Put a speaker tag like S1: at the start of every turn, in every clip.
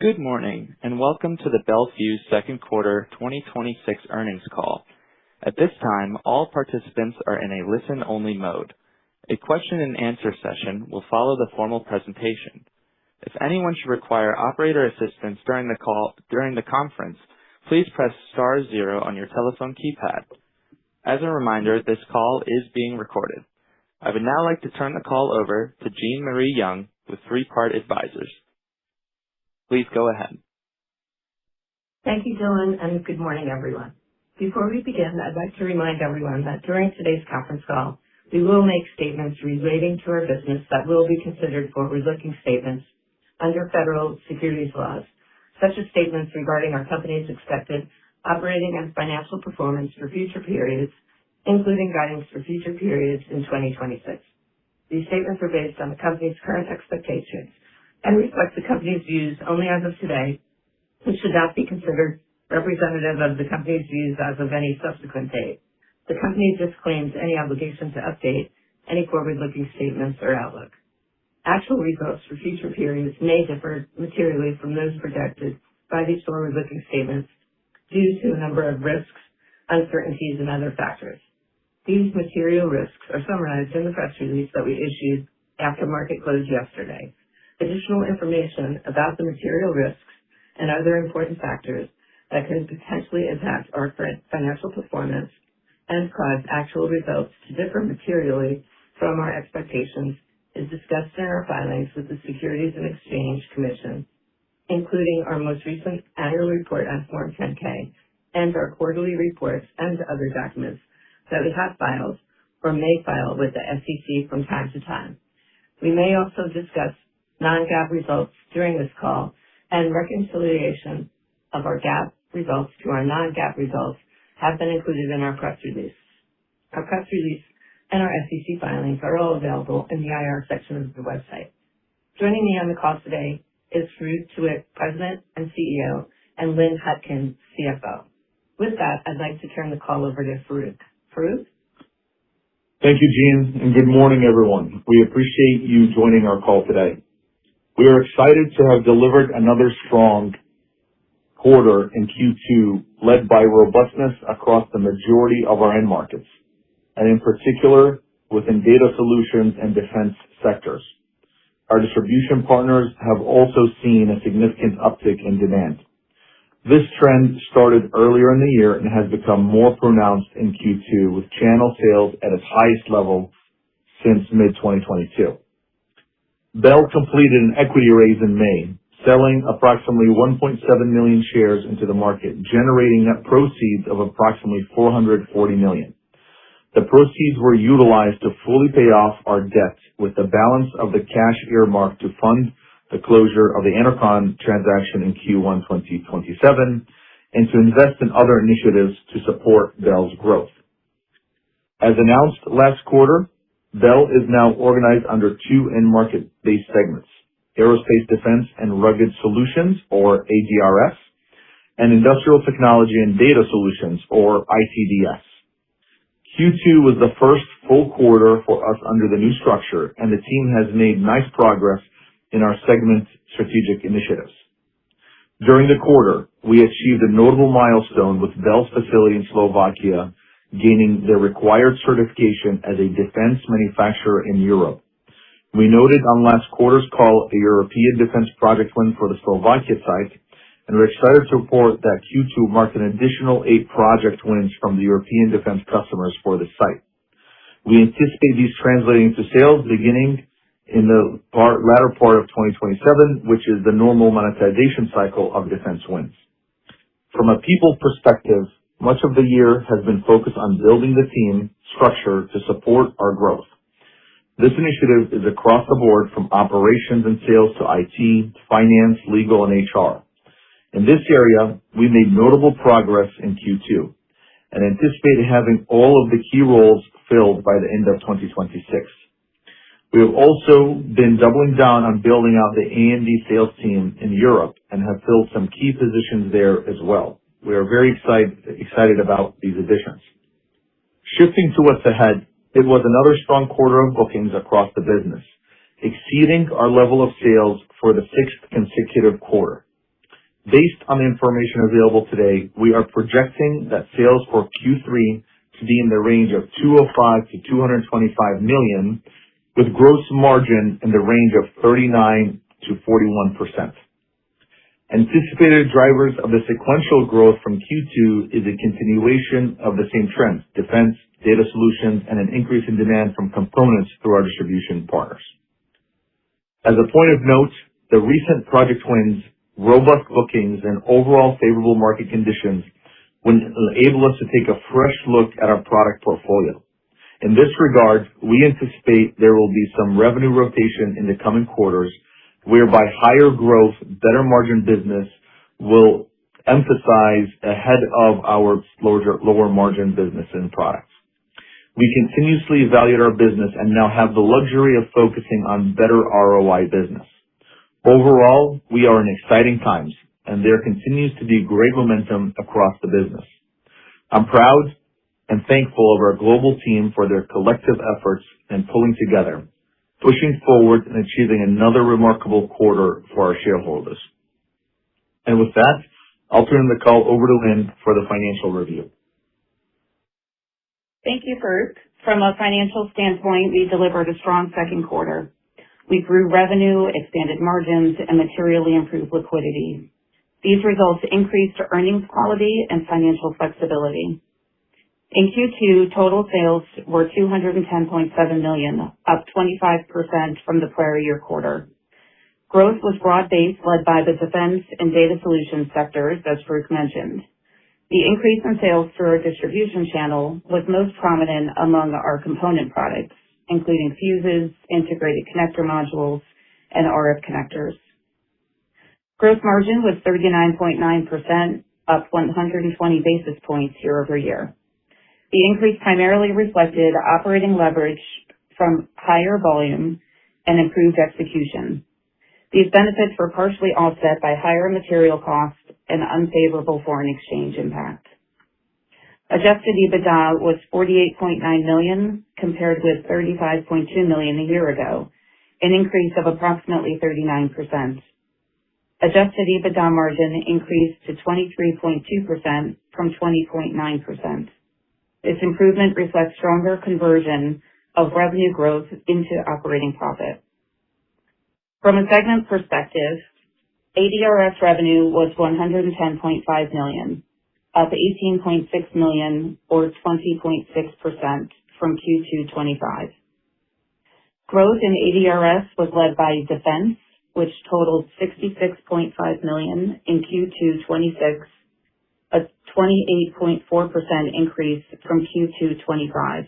S1: Good morning, and welcome to the Bel Fuse second quarter 2026 earnings call. At this time, all participants are in a listen-only mode. A question and answer session will follow the formal presentation. If anyone should require operator assistance during the conference, please press star 0 on your telephone keypad. As a reminder, this call is being recorded. I would now like to turn the call over to Jean Marie Young with Three Part Advisors. Please go ahead.
S2: Thank you, Dylan, and good morning, everyone. Before we begin, I'd like to remind everyone that during today's conference call, we will make statements relating to our business that will be considered forward-looking statements under federal securities laws, such as statements regarding our company's expected operating and financial performance for future periods, including guidance for future periods in 2026. These statements are based on the company's current expectations and reflect the company's views only as of today, which should not be considered representative of the company's views as of any subsequent date. The company disclaims any obligation to update any forward-looking statements or outlook. Actual results for future periods may differ materially from those projected by these forward-looking statements due to a number of risks, uncertainties, and other factors. These material risks are summarized in the press release that we issued after market close yesterday. Additional information about the material risks and other important factors that could potentially impact our financial performance and cause actual results to differ materially from our expectations is discussed in our filings with the Securities and Exchange Commission, including our most recent annual report on Form 10-K and our quarterly reports and other documents that we have filed or may file with the SEC from time to time. We may also discuss non-GAAP results during this call, and reconciliation of our GAAP results to our non-GAAP results have been included in our press release. Our press release and our SEC filings are all available in the IR section of the website. Joining me on the call today is Farouq Tuweiq, President and CEO, and Lynn Hutkin, CFO. With that, I'd like to turn the call over to Farouq. Farouq?
S3: Thank you, Jean, and good morning, everyone. We appreciate you joining our call today. We are excited to have delivered another strong quarter in Q2, led by robustness across the majority of our end markets, and in particular within data solutions and defense sectors. Our distribution partners have also seen a significant uptick in demand. This trend started earlier in the year and has become more pronounced in Q2, with channel sales at its highest level since mid-2022. Bel completed an equity raise in May, selling approximately 1.7 million shares into the market, generating net proceeds of approximately $440 million. The proceeds were utilized to fully pay off our debt, with the balance of the cash earmarked to fund the closure of the Enercon transaction in Q1 2027 and to invest in other initiatives to support Bel's growth. As announced last quarter, Bel is now organized under two end market-based segments: Aerospace Defense and Rugged Solutions, or ADRS, and Industrial Technology and Data Solutions, or ITDS. Q2 was the first full quarter for us under the new structure, and the team has made nice progress in our segment strategic initiatives. During the quarter, we achieved a notable milestone with Bel's facility in Slovakia gaining the required certification as a defense manufacturer in Europe. We noted on last quarter's call a European defense project win for the Slovakia site, and we're excited to report that Q2 marked an additional 8 project wins from the European defense customers for the site. We anticipate these translating to sales beginning in the latter part of 2027, which is the normal monetization cycle of defense wins. From a people perspective, much of the year has been focused on building the team structure to support our growth. This initiative is across the board, from operations and sales to IT, finance, legal, and HR. In this area, we made notable progress in Q2 and anticipate having all of the key roles filled by the end of 2026. We have also been doubling down on building out the A&D sales team in Europe and have filled some key positions there as well. We are very excited about these additions. Shifting to what's ahead, it was another strong quarter of bookings across the business, exceeding our level of sales for the 6th consecutive quarter. Based on the information available today, we are projecting that sales for Q3 to be in the range of $205 to $225 million, with gross margin in the range of 39 to 41%. Anticipated drivers of the sequential growth from Q2 is a continuation of the same trends: defense, data solutions, and an increase in demand from components through our distribution partners. As a point of note, the recent project wins, robust bookings, and overall favorable market conditions will enable us to take a fresh look at our product portfolio. In this regard, we anticipate there will be some revenue rotation in the coming quarters, whereby higher growth, better margin business will emphasize ahead of our lower margin business and products. We continuously evaluate our business and now have the luxury of focusing on better ROI business. Overall, we are in exciting times, and there continues to be great momentum across the business. I'm proud and thankful of our global team for their collective efforts in pulling together, pushing forward, and achieving another remarkable quarter for our shareholders. And with that, I'll turn the call over to Lynn for the financial review.
S4: Thank you, Farouq. From a financial standpoint, we delivered a strong second quarter. We grew revenue, expanded margins, and materially improved liquidity. These results increased earnings quality and financial flexibility. In Q2, total sales were $210.7 million, up 25% from the prior year quarter. Growth was broad-based, led by the defense and data solutions sectors, as Farouq mentioned. The increase in sales through our distribution channel was most prominent among our component products, including fuses, integrated connector modules, and RF connectors. Gross margin was 39.9%, up 120 basis points year over year. The increase primarily reflected operating leverage from higher volume and improved execution. These benefits were partially offset by higher material costs and unfavorable foreign exchange impact. Adjusted EBITDA was $48.9 million, compared with $35.2 million a year ago, an increase of approximately 39%. Adjusted EBITDA margin increased to 23.2% from 20.9%. This improvement reflects stronger conversion of revenue growth into operating profit. From a segment perspective, ADRS revenue was $110.5 million, up $18.6 million or 20.6% from Q2 25. Growth in ADRS was led by defense, which totaled $66.5 million in Q2 26, a 28.4% increase from Q2 25.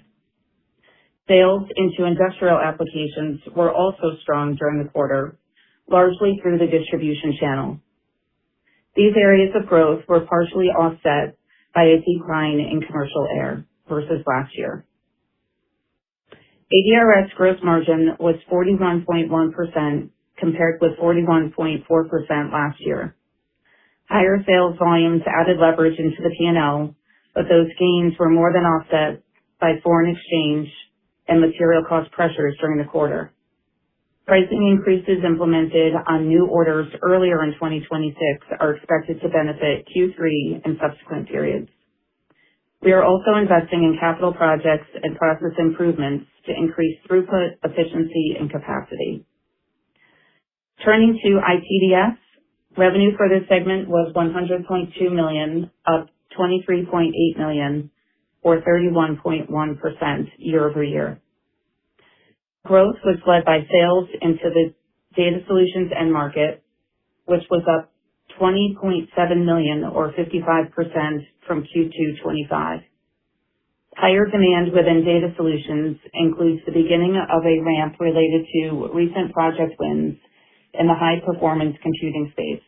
S4: Sales into industrial applications were also strong during the quarter, largely through the distribution channel. These areas of growth were partially offset by a decline in commercial air versus last year. ADRS gross margin was 41.1% compared with 41.4% last year. Higher sales volumes added leverage into the P&L, but those gains were more than offset by foreign exchange and material cost pressures during the quarter. Pricing increases implemented on new orders earlier in 2026 are expected to benefit Q3 and subsequent periods. We are also investing in capital projects and process improvements to increase throughput, efficiency, and capacity. Turning to ITDS, revenue for this segment was $100.2 million, up $23.8 million, or 31.1% year over year. Growth was led by sales into the data solutions end market, which was up $20.7 million or 55% from Q2 25. Higher demand within data solutions includes the beginning of a ramp related to recent project wins in the high-performance computing space.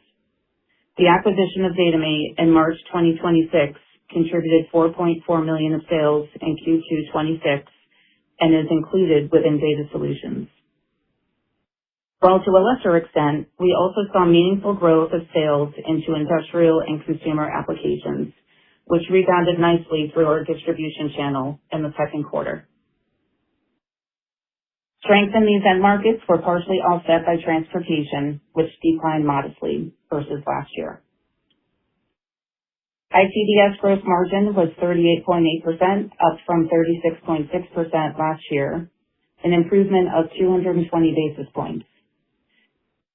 S4: The acquisition of Datamate in March 2026 contributed $4.4 million of sales in Q2 26 and is included within data solutions. While to a lesser extent, we also saw meaningful growth of sales into industrial and consumer applications, which rebounded nicely through our distribution channel in the second quarter. Strength in these end markets were partially offset by transportation, which declined modestly versus last year. ITDS gross margin was 38.8%, up from 36.6% last year, an improvement of 220 basis points.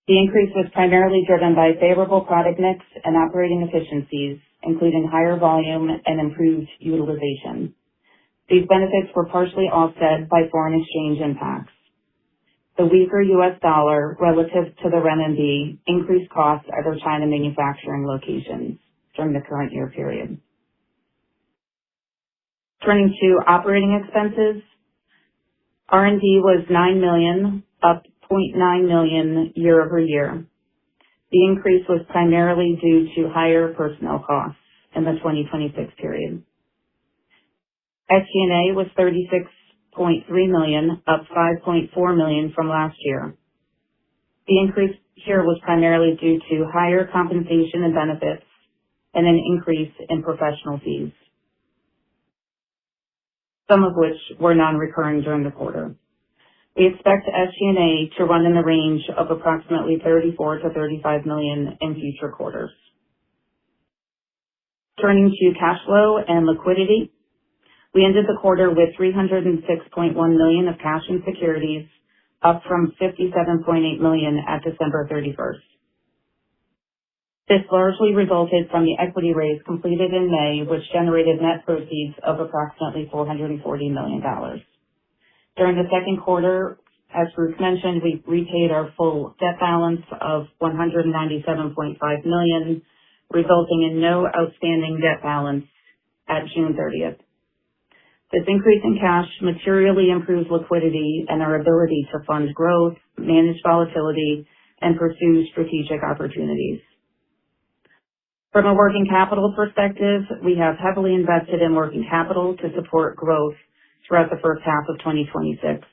S4: The increase was primarily driven by favorable product mix and operating efficiencies, including higher volume and improved utilization. These benefits were partially offset by foreign exchange impacts. The weaker U.S. dollar relative to the renminbi increased costs at our China manufacturing locations during the current year period. Turning to operating expenses, R&D was $9 million, up $0.9 million year over year. The increase was primarily due to higher personnel costs in the 2026 period. SG&A was $36.3 million, up $5.4 million from last year. The increase here was primarily due to higher compensation and benefits and an increase in professional fees, some of which were non-recurring during the quarter. We expect SG&A to run in the range of approximately $34 to $35 million in future quarters. Turning to cash flow and liquidity, we ended the quarter with $306.1 million of cash and securities, up from $57.8 million at December 31st. This largely resulted from the equity raise completed in May, which generated net proceeds of approximately $440 million. During the second quarter, as Bruce mentioned, we repaid our full debt balance of $197.5 million, resulting in no outstanding debt balance at June 30th. This increase in cash materially improves liquidity and our ability to fund growth, manage volatility, and pursue strategic opportunities. From a working capital perspective, we have heavily invested in working capital to support growth throughout the first half of 2026.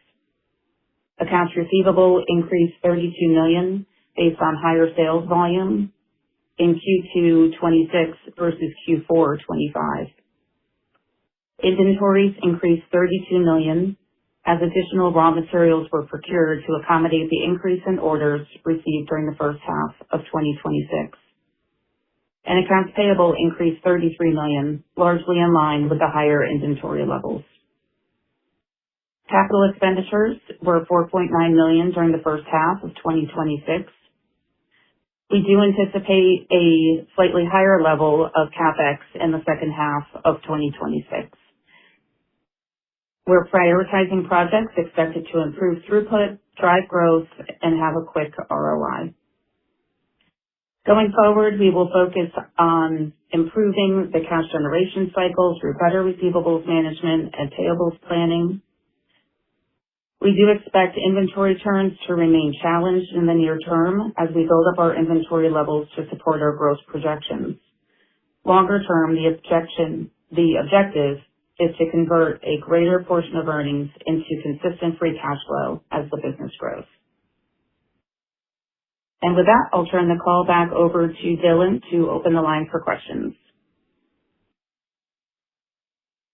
S4: Accounts receivable increased $32 million based on higher sales volume in Q2 26 versus Q4 25. Inventories increased $32 million as additional raw materials were procured to accommodate the increase in orders received during the first half of 2026. And accounts payable increased $33 million, largely in line with the higher inventory levels. Capital expenditures were $4.9 million during the first half of 2026. We do anticipate a slightly higher level of CapEx in the second half of 2026. We're prioritizing projects expected to improve throughput, drive growth, and have a quick ROI. Going forward, we will focus on improving the cash generation cycle through better receivables management and payables planning. We do expect inventory turns to remain challenged in the near term as we build up our inventory levels to support our growth projections. Longer term, the objective is to convert a greater portion of earnings into consistent free cash flow as the business grows. And with that, I'll turn the call back over to Dylan to open the line for questions.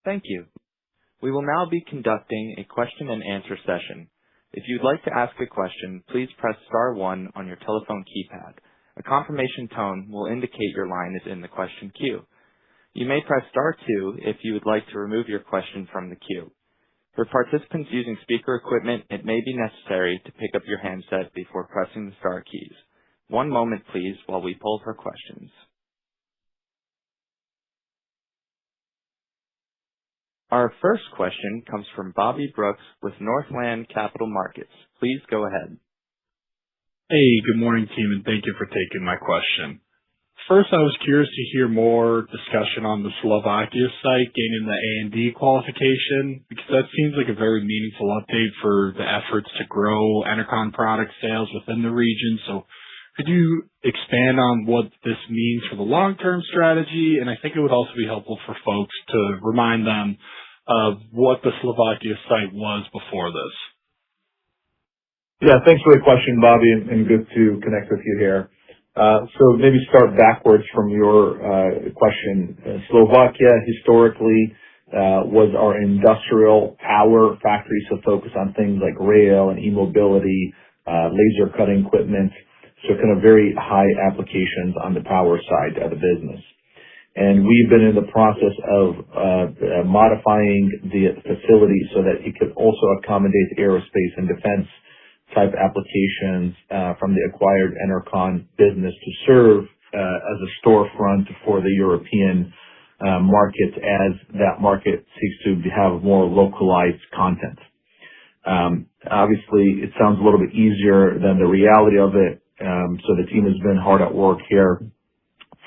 S1: Thank you. We will now be conducting a question and answer session. If you'd like to ask a question, please press star 1 on your telephone keypad. A confirmation tone will indicate your line is in the question queue. You may press star 2 if you would like to remove your question from the queue. For participants using speaker equipment, it may be necessary to pick up your handset before pressing the star keys. One moment, please, while we poll for questions. Our first question comes from Bobby Brooks with Northland Capital Markets. Please go ahead.
S5: Hey, good morning, team, and thank you for taking my question. First, I was curious to hear more discussion on the Slovakia site gaining the A&D qualification, because that seems like a very meaningful update for the efforts to grow Enercon product sales within the region. So could you expand on what this means for the long-term strategy? And I think it would also be helpful for folks to remind them of what the Slovakia site was before this.
S3: Yeah, thanks for the question, Bobby, and good to connect with you here. So maybe start backwards from your question. Slovakia historically was our industrial power factory, so focus on things like rail and e-mobility, laser cutting equipment, so kind of very high applications on the power side of the business. And we've been in the process of modifying the facility so that it could also accommodate aerospace and defense type applications from the acquired Enercon business to serve as a storefront for the European market as that market seeks to have more localized content. Obviously, it sounds a little bit easier than the reality of it. So the team has been hard at work here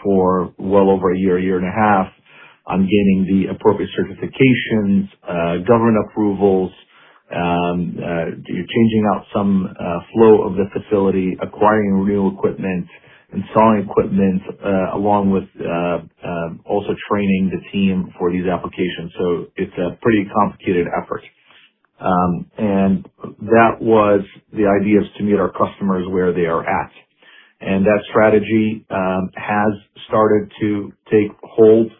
S3: for well over a year and a half on gaining the appropriate certifications, government approvals, changing out some flow of the facility, acquiring new equipment, installing equipment, along with also training the team for these applications. So it's a pretty complicated effort. And that was the idea, is to meet our customers where they are at. And that strategy has started to take hold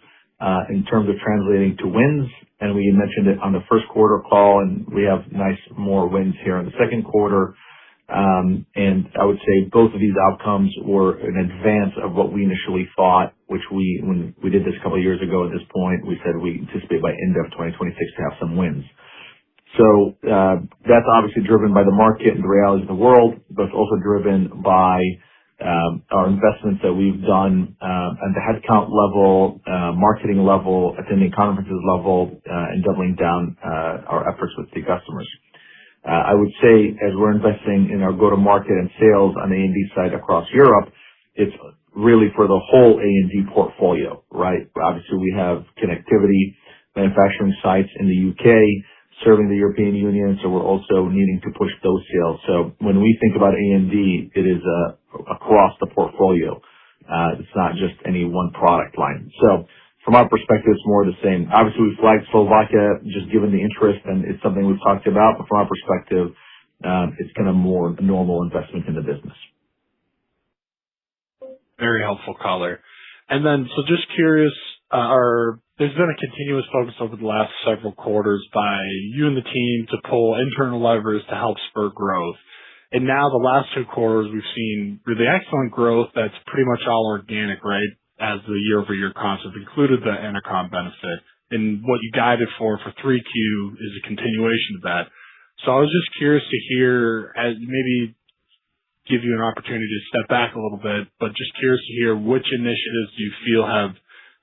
S3: in terms of translating to wins. And we mentioned it on the first quarter call, and we have nice more wins here in the second quarter. And I would say both of these outcomes were in advance of what we initially thought, which when we did this a couple of years ago at this point, we said we anticipate by end of 2026 to have some wins. So that's obviously driven by the market and the realities of the world, but it's also driven by our investments that we've done at the headcount level, marketing level, attending conferences level, and doubling down our efforts with the customers. I would say as we're investing in our go-to-market and sales on the A&D side across Europe, it's really for the whole A&D portfolio, right? Obviously, we have connectivity, manufacturing sites in the UK, serving the European Union, so we're also needing to push those sales. So when we think about A&D, it is across the portfolio. It's not just any one product line. So from our perspective, it's more the same. Obviously, we flagged Slovakia just given the interest, and it's something we've talked about. But from our perspective, it's kind of more normal investment in the business.
S5: Very helpful color. And then, so just curious, there's been a continuous focus over the last several quarters by you and the team to pull internal levers to help spur growth. And now the last 2 quarters, we've seen really excellent growth that's pretty much all organic, right? As the year-over-year comps have included the Enercon benefit. And what you guided for 3Q is a continuation of that. So I was just curious to hear, maybe give you an opportunity to step back a little bit, but just curious to hear which initiatives do you feel have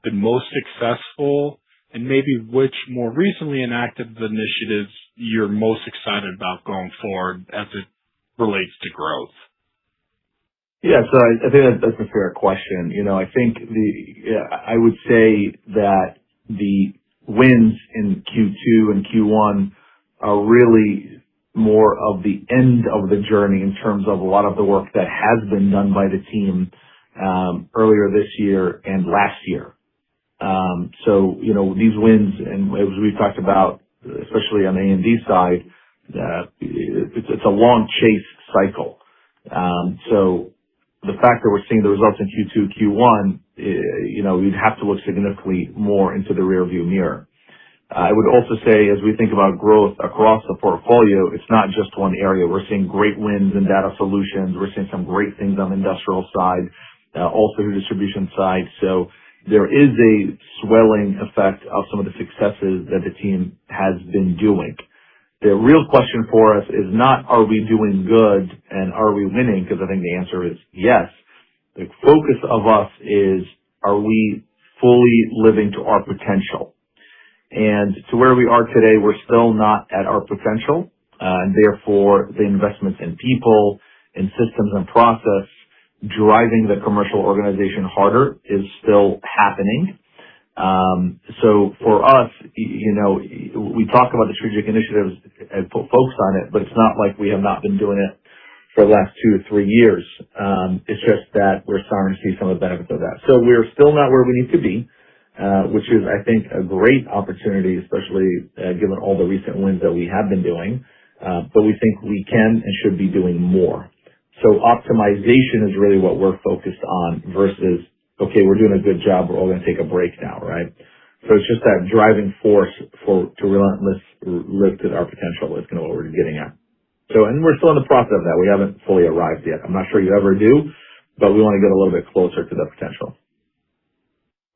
S5: been most successful, and maybe which more recently enacted initiatives you're most excited about going forward as it relates to growth.
S3: Yeah, so I think that's a fair question. I think I would say that the wins in Q2 and Q1 are really more of the end of the journey in terms of a lot of the work that has been done by the team earlier this year and last year. So, these wins, and as we've talked about, especially on the A&D side, it's a long chase cycle. So the fact that we're seeing the results in Q2, Q1, we'd have to look significantly more into the rearview mirror. I would also say, as we think about growth across the portfolio, it's not just one area. We're seeing great wins in data solutions. We're seeing some great things on the industrial side, also the distribution side. So there is a swelling effect of some of the successes that the team has been doing. The real question for us is not, are we doing good and are we winning? Because I think the answer is yes. The focus of us is, are we fully living to our potential? And to where we are today, we're still not at our potential. And therefore, the investments in people, in systems and process, driving the commercial organization harder is still happening. So for us, we talk about the strategic initiatives and put focus on it, but it's not like we have not been doing it for the last 2 or 3 years. It's just that we're starting to see some of the benefits of that. So we're still not where we need to be, which is, I think, a great opportunity, especially given all the recent wins that we have been doing. But we think we can and should be doing more. So optimization is really what we're focused on versus, okay, we're doing a good job, we're all going to take a break now, right? So it's just that driving force to relentless live to our potential is kind of what we're getting at. So, and we're still in the process of that. We haven't fully arrived yet. I'm not sure you ever do, but we want to get a little bit closer to the potential.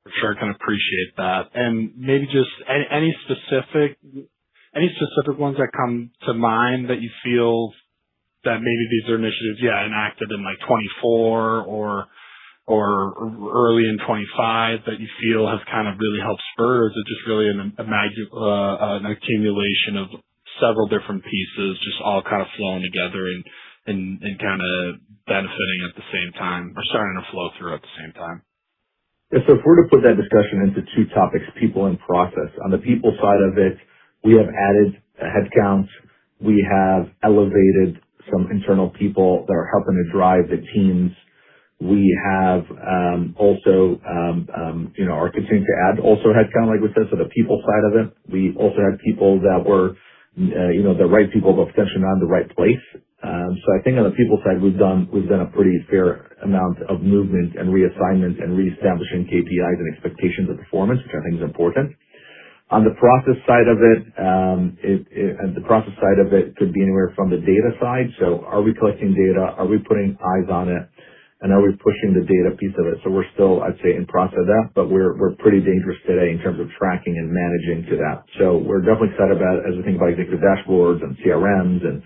S5: For sure, can appreciate that. And maybe just any specific ones that come to mind that you feel that maybe these are initiatives, enacted in like 24 or early in 25 that you feel have kind of really helped spur, or is it just really an accumulation of several different pieces just all kind of flowing together and kind of benefiting at the same time, or starting to flow through at the same time?
S3: Yeah, so if we're to put that discussion into two topics, people and process. On the people side of it, we have added headcounts. We have elevated some internal people that are helping to drive the teams. We have also, are continuing to add also headcount, like we said, so the people side of it. We also had people that were, the right people, but potentially not in the right place. So I think on the people side, we've done a pretty fair amount of movement and reassignment and reestablishing KPIs and expectations of performance, which I think is important. On the process side of it, the process side of it could be anywhere from the data side. So are we collecting data? Are we putting eyes on it? And are we pushing the data piece of it? So we're still, I'd say, in process of that, but we're pretty dangerous today in terms of tracking and managing to that. So we're definitely excited about it as we think about executive dashboards and CRMs and,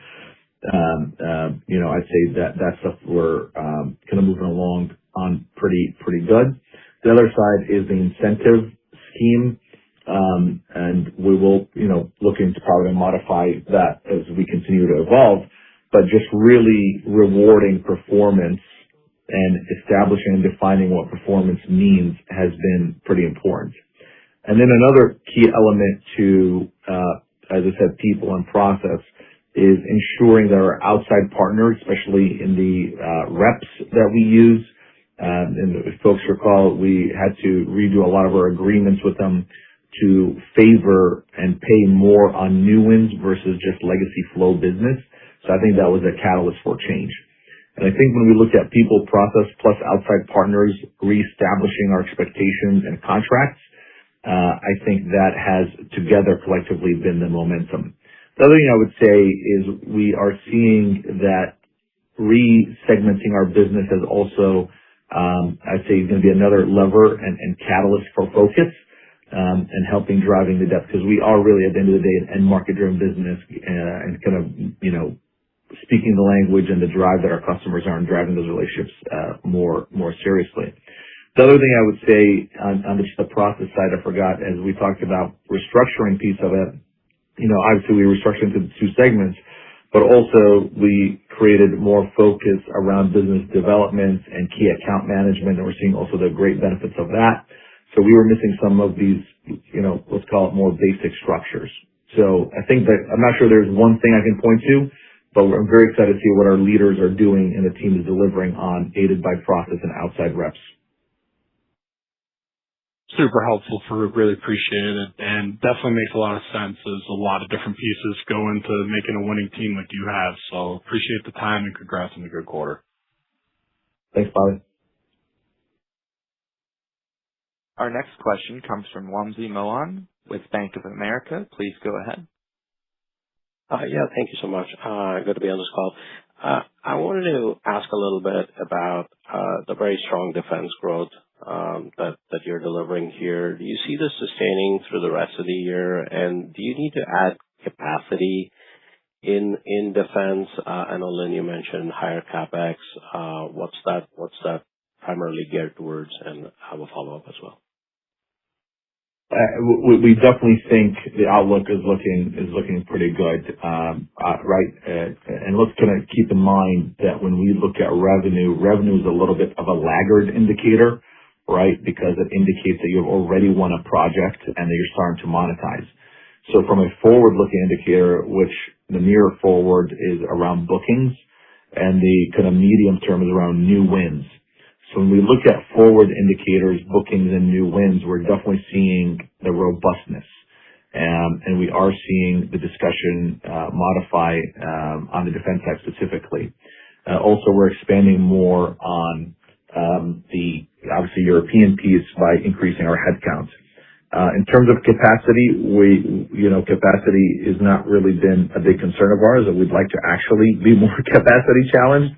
S3: I'd say that stuff we're kind of moving along on pretty good. The other side is the incentive scheme. And we will, looking to probably modify that as we continue to evolve, but just really rewarding performance and establishing and defining what performance means has been pretty important. And then another key element to, as I said, people and process is ensuring that our outside partners, especially in the reps that we use, and if folks recall, we had to redo a lot of our agreements with them to favor and pay more on new wins versus just legacy flow business. So I think that was a catalyst for change. And I think when we look at people, process, plus outside partners, reestablishing our expectations and contracts, I think that has together collectively been the momentum. The other thing I would say is we are seeing that re-segmenting our business has also, I'd say, going to be another lever and catalyst for focus. And helping driving the depth, because we are really at the end of the day an end market driven business and kind of, speaking the language and the drive that our customers are and driving those relationships more seriously. The other thing I would say on just the process side, I forgot, as we talked about restructuring piece of it, obviously we restructured into the two segments, but also we created more focus around business development and key account management, and we're seeing also the great benefits of that. So we were missing some of these, let's call it more basic structures. So I think that I'm not sure there's one thing I can point to, but I'm very excited to see what our leaders are doing and the team is delivering on, aided by process and outside reps.
S5: Super helpful, Farouk. Really appreciate it, and definitely makes a lot of sense as a lot of different pieces go into making a winning team like you have. So appreciate the time and congrats on the good quarter.
S3: Thanks, Bobby.
S1: Our next question comes from Wamsi Mohan with Bank of America. Please go ahead.
S6: Thank you so much. Good to be on this call. I wanted to ask a little bit about the very strong defense growth that you're delivering here. Do you see this sustaining through the rest of the year? And do you need to add capacity in defense? I know, Lynn, you mentioned higher CapEx. What's that primarily geared towards? And I have a follow-up as well.
S3: We definitely think the outlook is looking pretty good, right? And let's kind of keep in mind that when we look at revenue is a little bit of a laggard indicator, right? Because it indicates that you've already won a project and that you're starting to monetize. So from a forward-looking indicator, which the near forward is around bookings, and the kind of medium term is around new wins. So when we look at forward indicators, bookings and new wins, we're definitely seeing the robustness. And we are seeing the discussion modify on the defense side specifically. Also, we're expanding more on the obviously European piece by increasing our headcount. In terms of capacity, capacity has not really been a big concern of ours, and we'd like to actually be more capacity challenged.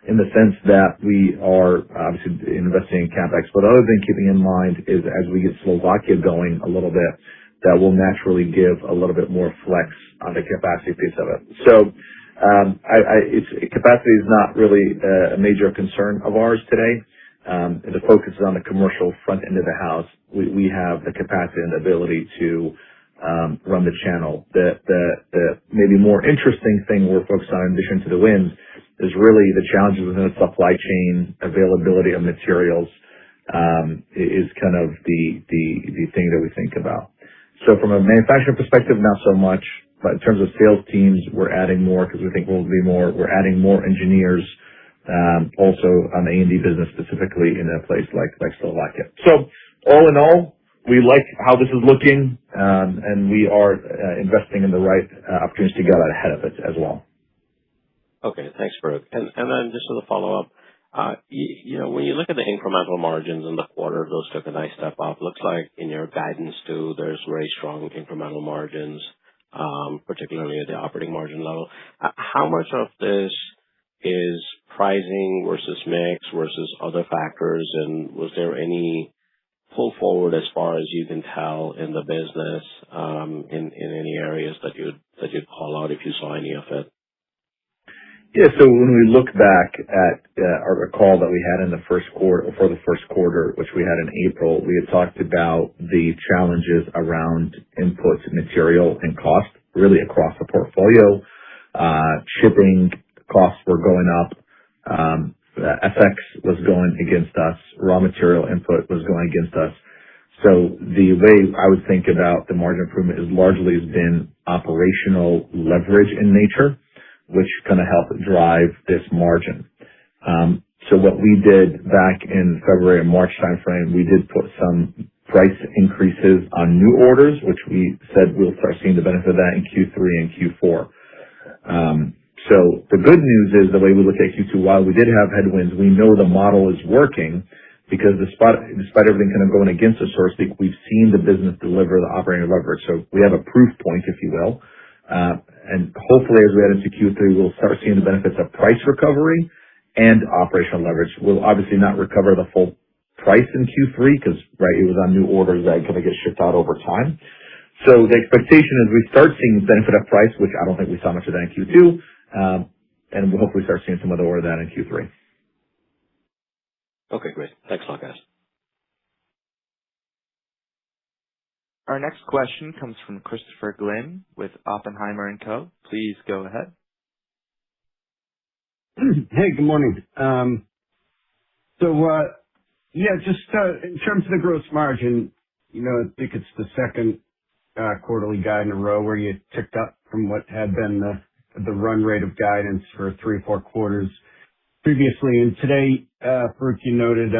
S3: in the sense that we are obviously investing in CapEx. But other thing keeping in mind is as we get Slovakia going a little bit, that will naturally give a little bit more flex on the capacity piece of it. So capacity is not really a major concern of ours today. The focus is on the commercial front end of the house. We have the capacity and the ability to run the channel. The maybe more interesting thing we're focused on in addition to the wins is really the challenges within the supply chain, availability of materials, is kind of the thing that we think about. So from a manufacturing perspective, not so much, but in terms of sales teams, we're adding more because we think we'll be more. We're adding more engineers, also on the A&D business, specifically in a place like Slovakia. So all in all, we like how this is looking, and we are investing in the right opportunities to get out ahead of it as well.
S6: Okay, thanks, Brooke. And then just as a follow-up, when you look at the incremental margins in the quarter, those took a nice step up. Looks like in your guidance too, there's very strong incremental margins, particularly at the operating margin level. How much of this is pricing versus mix versus other factors, and was there any pull forward as far as you can tell in the business, in any areas that you'd call out if you saw any of it?
S3: Yeah, so when we look back at our call that we had in the first quarter, which we had in April, we had talked about the challenges around inputs, material, and cost, really across the portfolio. Shipping costs were going up. FX was going against us. Raw material input was going against us. So the way I would think about the margin improvement is largely has been operational leverage in nature, which kind of helped drive this margin. So what we did back in February and March timeframe, we did put some price increases on new orders, which we said we'll start seeing the benefit of that in Q3 and Q4. So the good news is the way we look at Q2, while we did have headwinds, we know the model is working because despite everything kind of going against us, so to speak, we've seen the business deliver the operating leverage. So we have a proof point, if you will. And hopefully as we head into Q3, we'll start seeing the benefits of price recovery and operational leverage. We'll obviously not recover the full price in Q3 because, right, it was on new orders that kind of get shipped out over time. So the expectation is we start seeing the benefit of price, which I don't think we saw much of that in Q2, and we'll hopefully start seeing some of the order of that in Q3.
S6: Okay, great. Thanks a lot, guys.
S1: Our next question comes from Christopher Glynn with Oppenheimer & Co. Please go ahead.
S7: Hey, good morning. Just in terms of the gross margin, I think it's the second quarterly guide in a row where you ticked up from what had been the run rate of guidance for 3 or 4 quarters previously. And today, Farouq, you noted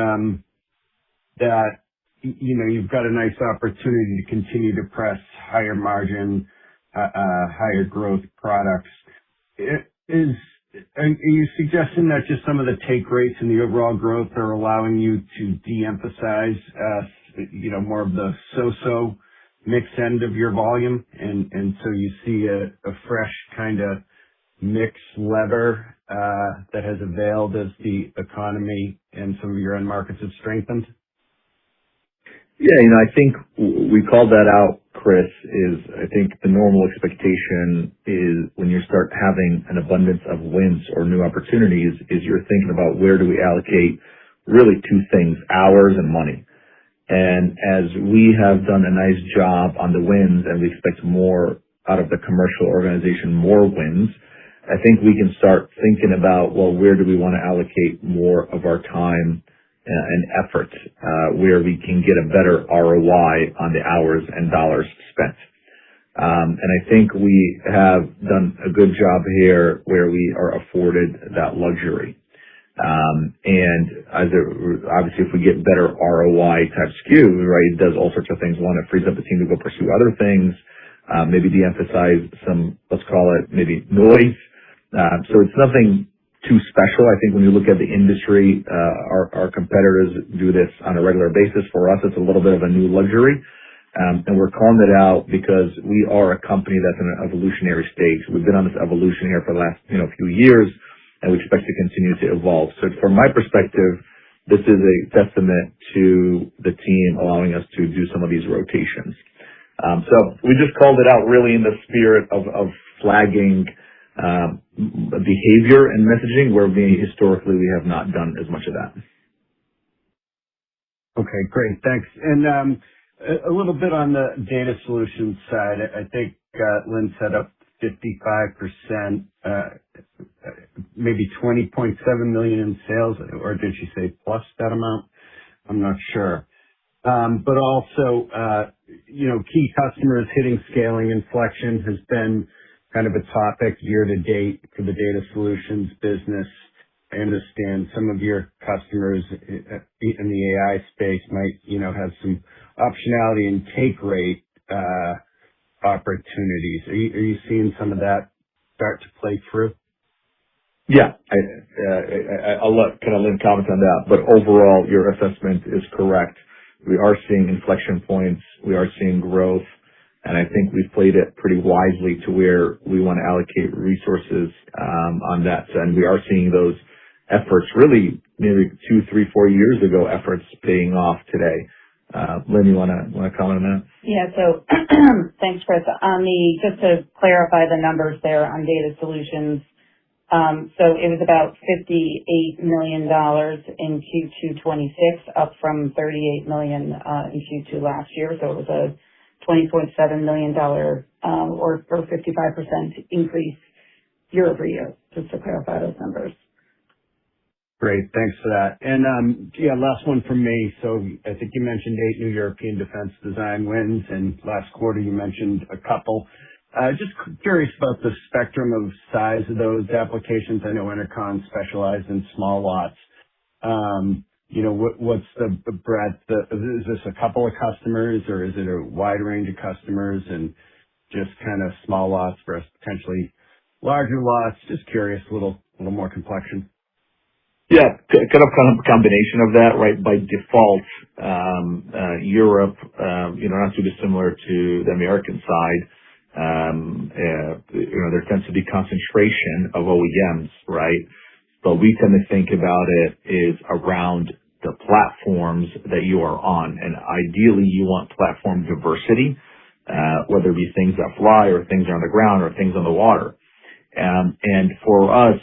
S7: that you've got a nice opportunity to continue to press higher margin, higher growth products. Are you suggesting that just some of the take rates and the overall growth are allowing you to de-emphasize, more of the so-so mix end of your volume, and so you see a fresh kind of mix lever that has availed as the economy and some of your end markets have strengthened?
S3: Yeah, I think we called that out, Chris, I think the normal expectation is when you start having an abundance of wins or new opportunities is you're thinking about where do we allocate really 2 things, hours and money. And as we have done a nice job on the wins and we expect more out of the commercial organization, more wins, I think we can start thinking about, well, where do we want to allocate more of our time and effort, where we can get a better ROI on the hours and dollars spent. And I think we have done a good job here where we are afforded that luxury. And obviously if we get better ROI type SKU, right, it does all sorts of things. One, it frees up the team to go pursue other things, maybe de-emphasize some, let's call it maybe noise. So it's nothing too special. I think when you look at the industry, our competitors do this on a regular basis. For us, it's a little bit of a new luxury. And we're calling it out because we are a company that's in an evolutionary stage. We've been on this evolution here for the last, few years. and we expect to continue to evolve. So from my perspective, this is a testament to the team allowing us to do some of these rotations. So we just called it out really in the spirit of flagging behavior and messaging where historically we have not done as much of that.
S7: Okay, great. Thanks. And a little bit on the data solutions side, I think Lynn set up 55%, maybe $20.7 million in sales, or did she say plus that amount? I'm not sure. But also, key customers hitting scaling inflection has been kind of a topic year to date for the data solutions business. I understand some of your customers in the AI space might, have some optionality and take rate opportunities. Are you seeing some of that start to play through?
S3: Yeah, I'll let kind of Lynn comment on that, but overall, your assessment is correct. We are seeing inflection points. We are seeing growth, and I think we've played it pretty wisely to where we want to allocate resources on that. And we are seeing those efforts really maybe 2, 3, 4 years ago efforts paying off today. Lynn, you want to comment on that?
S4: Yeah. So thanks, Chris. Just to clarify the numbers there on data solutions. So it was about $58 million in Q2 26, up from $38 million in Q2 last year. So it was a $20.7 million or 55% increase year over year, just to clarify those numbers.
S7: Great. Thanks for that. And last one from me. So I think you mentioned 8 new European defense design wins, and last quarter you mentioned a couple. Just curious about the spectrum of size of those applications. I know Intercon specialized in small lots. What's the breadth? Is this a couple of customers, or is it a wide range of customers, and just kind of small lots versus potentially larger lots? Just curious, a little more complexion.
S3: Yeah, kind of combination of that, right? By default, Europe, not too dissimilar to the American side. There tends to be concentration of OEMs, right? But we tend to think about it is around the platforms that you are on, and ideally you want platform diversity, whether it be things that fly or things on the ground or things on the water. And for us,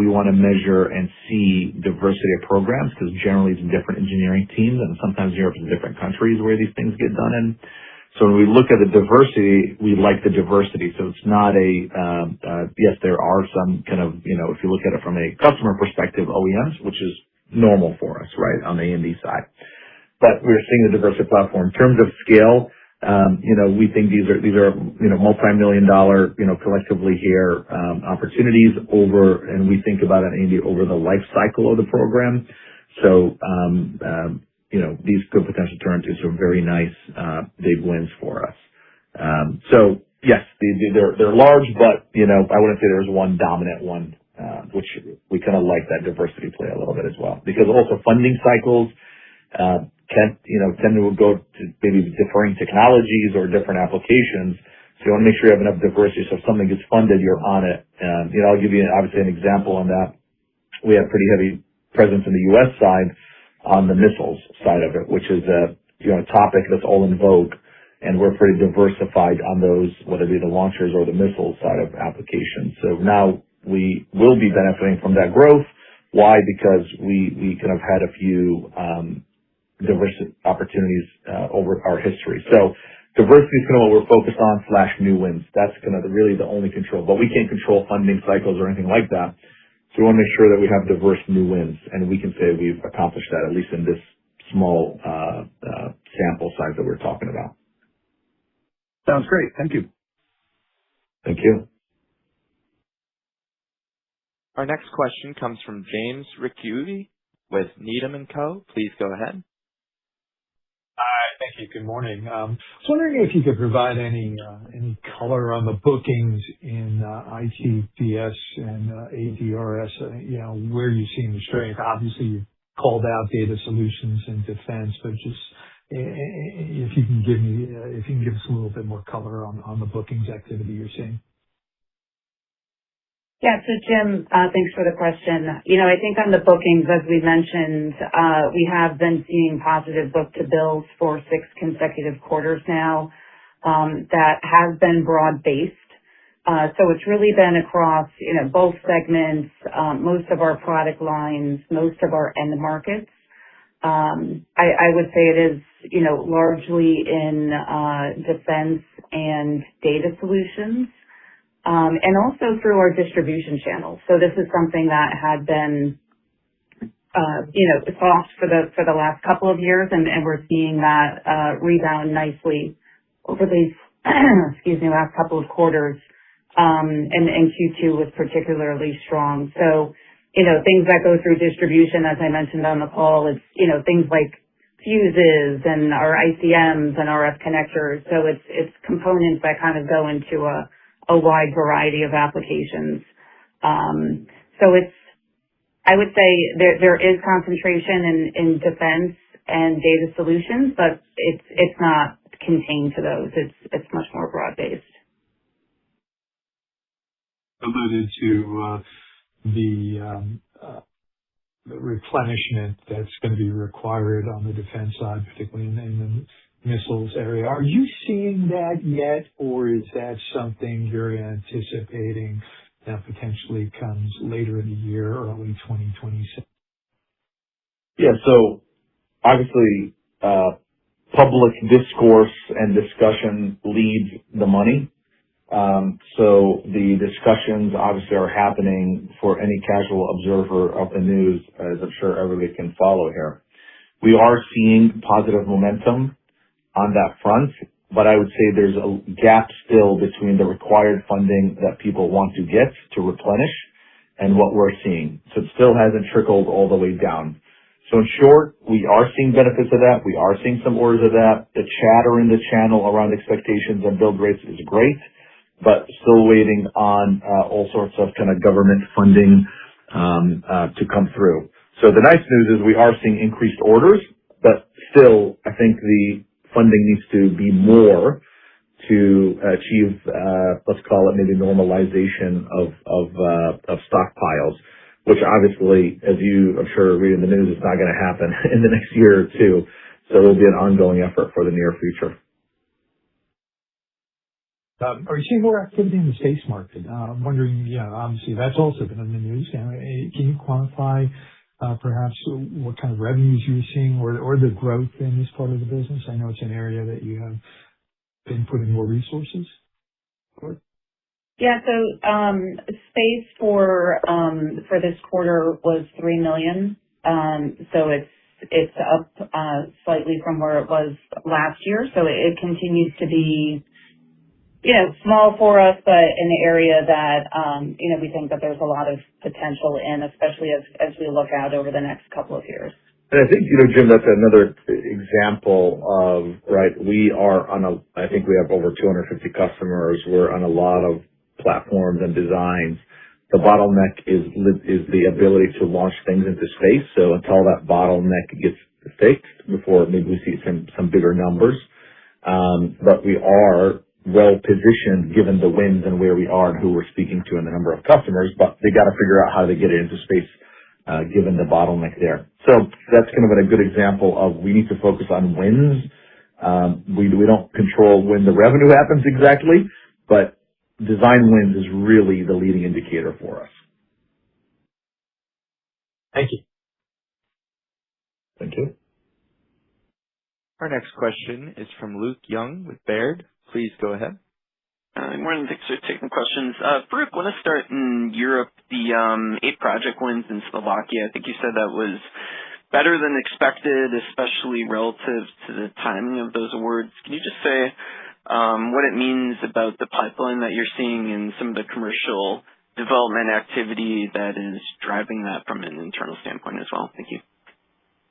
S3: we want to measure and see diversity of programs because generally it's different engineering teams, and sometimes Europe is different countries where these things get done in. So when we look at the diversity, we like the diversity. So it's not yes, there are some kind of, if you look at it from a customer perspective, OEMs, which is normal for us, right, on the A&D side. But we're seeing the diversity platform. In terms of scale, we think these are multi-million-dollar, collectively here, opportunities over, and we think about it maybe over the life cycle of the program. So, these could potentially turn into some very nice, big wins for us. So yes, they're large, but, I wouldn't say there's one dominant one, which we kind of like that diversity play a little bit as well, because also funding cycles, tend to go to maybe differing technologies or different applications. So you want to make sure you have enough diversity. So if something gets funded, you're on it. I'll give you obviously an example on that. We have pretty heavy presence in the U.S. side on the missiles side of it, which is a topic that's all in vogue, and we're pretty diversified on those, whether it be the launchers or the missile side of applications. So now we will be benefiting from that growth. Why? Because we kind of had a few diverse opportunities over our history. So diversity is kind of what we're focused on / new wins. That's kind of really the only control. But we can't control funding cycles or anything like that. So we want to make sure that we have diverse new wins, and we can say we've accomplished that, at least in this small sample size that we're talking about.
S7: Sounds great. Thank you.
S3: Thank you.
S1: Our next question comes from James Ricchiuti with Needham & Co. Please go ahead.
S8: Hi. Thank you. Good morning. I was wondering if you could provide any color on the bookings in ITDS and ADRS, where you're seeing the strength. Obviously, you called out data solutions and defense, but just if you can give us a little bit more color on the bookings activity you're seeing.
S4: Yeah. So Jim, thanks for the question. I think on the bookings, as we mentioned, we have been seeing positive book-to-bills for 6 consecutive quarters now. That has been broad-based. So it's really been across, both segments, most of our product lines, most of our end markets. I would say it is, largely in defense and data solutions. And also through our distribution channels. So this is something that had been, soft for the last couple of years, and we're seeing that rebound nicely over these, last couple of quarters. And Q2 was particularly strong. So, things that go through distribution, as I mentioned on the call, it's, things like fuses and our ICMs and RF connectors. So it's components that kind of go into a wide variety of applications. So I would say there is concentration in defense and data solutions, but it's not contained to those. It's much more broad-based.
S8: Alluded to the replenishment that's going to be required on the defense side, particularly in the missiles area. Are you seeing that yet, or is that something you're anticipating that potentially comes later in the year, early 2026?
S3: Yeah. So obviously, public discourse and discussion leads the money. So the discussions obviously are happening for any casual observer of the news, as I'm sure everybody can follow here. We are seeing positive momentum on that front, but I would say there's a gap still between the required funding that people want to get to replenish and what we're seeing. So it still hasn't trickled all the way down. So in short, we are seeing benefits of that. We are seeing some orders of that. The chatter in the channel around expectations and build rates is great, but still waiting on all sorts of kind of government funding to come through. So the nice news is we are seeing increased orders, but still I think the funding needs to be more to achieve, let's call it maybe normalization of stockpiles, which obviously, as you I'm sure reading the news, is not going to happen in the next year or two. So it will be an ongoing effort for the near future.
S8: Are you seeing more activity in the space market? I'm wondering, obviously that's also been in the news. Can you quantify perhaps what kind of revenues you're seeing or the growth in this part of the business? I know it's an area that you have been putting more resources for.
S4: Yeah. So space for this quarter was $3 million. So it's up slightly from where it was last year. So it continues to be small for us, but in the area that, we think that there's a lot of potential in, especially as we look out over the next couple of years.
S3: And I think, Jim, that's another example of, right, I think we have over 250 customers. We're on a lot of platforms and designs. The bottleneck is the ability to launch things into space. So until that bottleneck gets fixed before maybe we see some bigger numbers. But we are well positioned given the wins and where we are and who we're speaking to and the number of customers, but they got to figure out how to get it into space given the bottleneck there. So that's kind of a good example of we need to focus on wins. We don't control when the revenue happens exactly, but design wins is really the leading indicator for us.
S8: Thank you.
S3: Thank you.
S1: Our next question is from Luke Young with Baird. Please go ahead.
S9: Good morning. Thanks for taking questions. Farouk, I want to start in Europe. The 8 project wins in Slovakia, I think you said that was better than expected, especially relative to the timing of those awards. Can you just say what it means about the pipeline that you're seeing and some of the commercial development activity that is driving that from an internal standpoint as well? Thank you.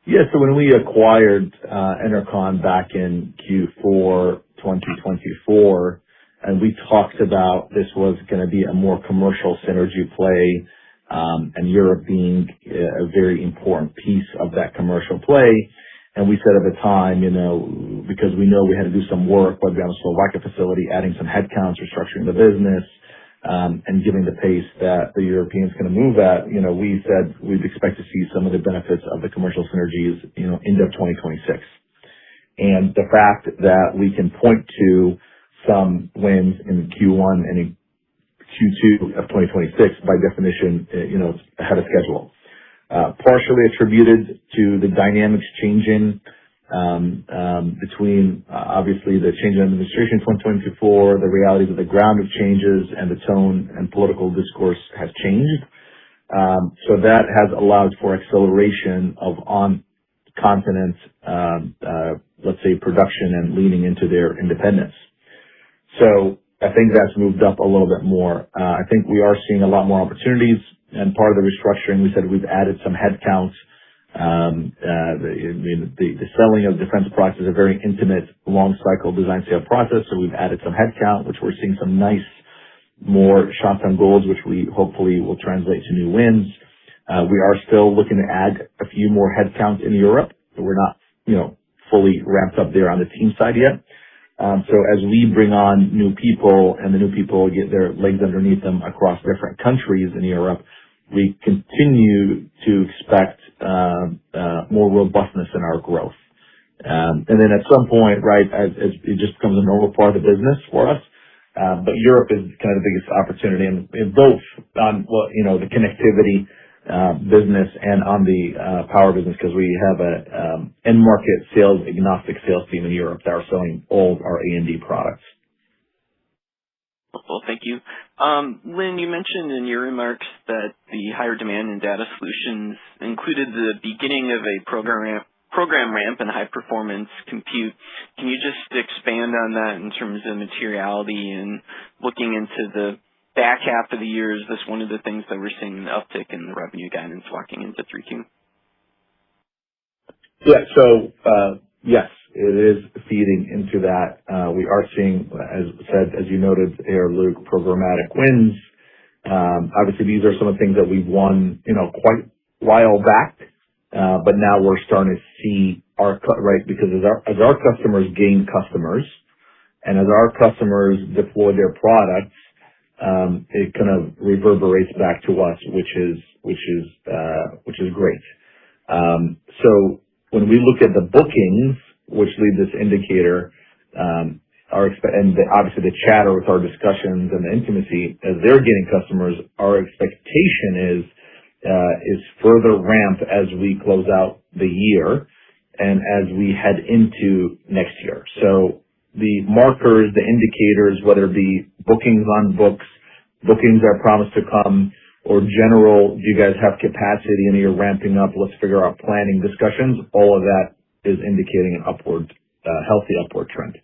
S3: Yeah, so when we acquired Enercon back in Q4 2024, and we talked about this was going to be a more commercial synergy play, and Europe being a very important piece of that commercial play. And we said at the time, because we know we had to do some work, whether it be on the Slovakia facility, adding some headcounts, restructuring the business, and given the pace that the Europeans going to move at, we said we'd expect to see some of the benefits of the commercial synergies, into 2026. And the fact that we can point to some wins in Q1 and in Q2 of 2026, by definition, it's ahead of schedule. Partially attributed to the dynamics changing between obviously the change in administration in 2024, the realities of the ground of changes, and the tone and political discourse has changed. So that has allowed for acceleration of on-continent, let's say, production and leaning into their independence. So I think that's moved up a little bit more. I think we are seeing a lot more opportunities, and part of the restructuring, we said we've added some headcount. The selling of defense products is a very intimate, long cycle design sale process, so we've added some headcount, which we're seeing some nice more shots on goals, which we hopefully will translate to new wins. We are still looking to add a few more headcount in Europe. We're not, fully ramped up there on the team side yet. So as we bring on new people and the new people get their legs underneath them across different countries in Europe, we continue to expect more robustness in our growth. And then at some point, right, as it just becomes a normal part of the business for us. But Europe is kind of the biggest opportunity, and both on the connectivity business and on the power business, because we have a end market sales agnostic sales team in Europe that are selling all of our A&D products.
S9: Well, thank you. Lynn, you mentioned in your remarks that the higher demand in data solutions included the beginning of a program ramp and high performance compute. Can you just expand on that in terms of materiality and looking into the back half of the year? Is this one of the things that we're seeing an uptick in the revenue guidance walking into 3Q?
S3: Yeah. So, yes, it is feeding into that. We are seeing, as you noted here, Luke, programmatic wins. Obviously, these are some of the things that we've won, quite a while back. But now we're starting to see right, because as our customers gain customers and as our customers deploy their products, it kind of reverberates back to us, which is great. So when we look at the bookings, which lead this indicator, and obviously the chatter with our discussions and the intimacy as they're getting customers, our expectation is further ramp as we close out the year and as we head into next year. So the markers, the indicators, whether it be bookings on books, bookings that promise to come, or general, do you guys have capacity and you're ramping up, let's figure out planning discussions, all of that is indicating an healthy upward trend.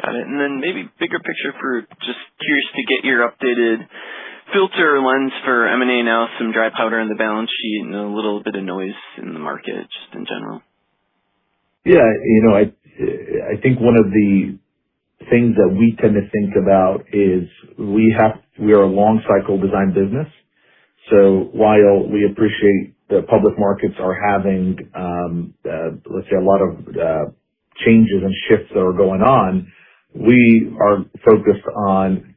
S9: Got it. And then maybe bigger picture, for just curious to get your updated filter or lens for M&A now, some dry powder on the balance sheet and a little bit of noise in the market just in general.
S3: Yeah, I think one of the things that we tend to think about is we are a long cycle design business. So while we appreciate the public markets are having, let's say, a lot of changes and shifts that are going on, we are focused on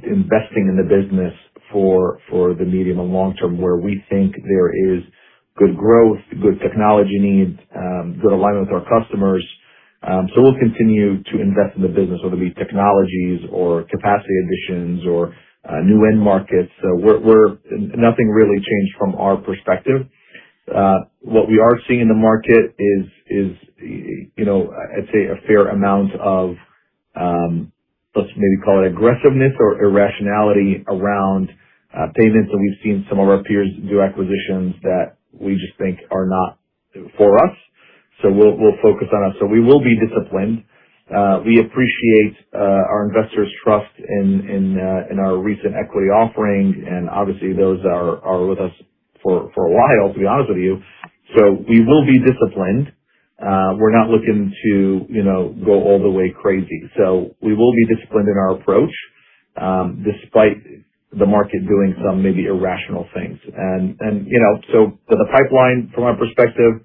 S3: investing in the business for the medium and long term, where we think there is good growth, good technology needs, good alignment with our customers. So we'll continue to invest in the business, whether it be technologies or capacity additions or new end markets. So we're nothing really changed from our perspective. What we are seeing in the market is I'd say a fair amount of let's maybe call it aggressiveness or irrationality around payments. And we've seen some of our peers do acquisitions that we just think are not for us. So we'll focus on us. So we will be disciplined. We appreciate our investors' trust in our recent equity offering, and obviously those are with us for a while, to be honest with you. So we will be disciplined. We're not looking to go all the way crazy. So we will be disciplined in our approach, despite the market doing some maybe irrational things. And so the pipeline from our perspective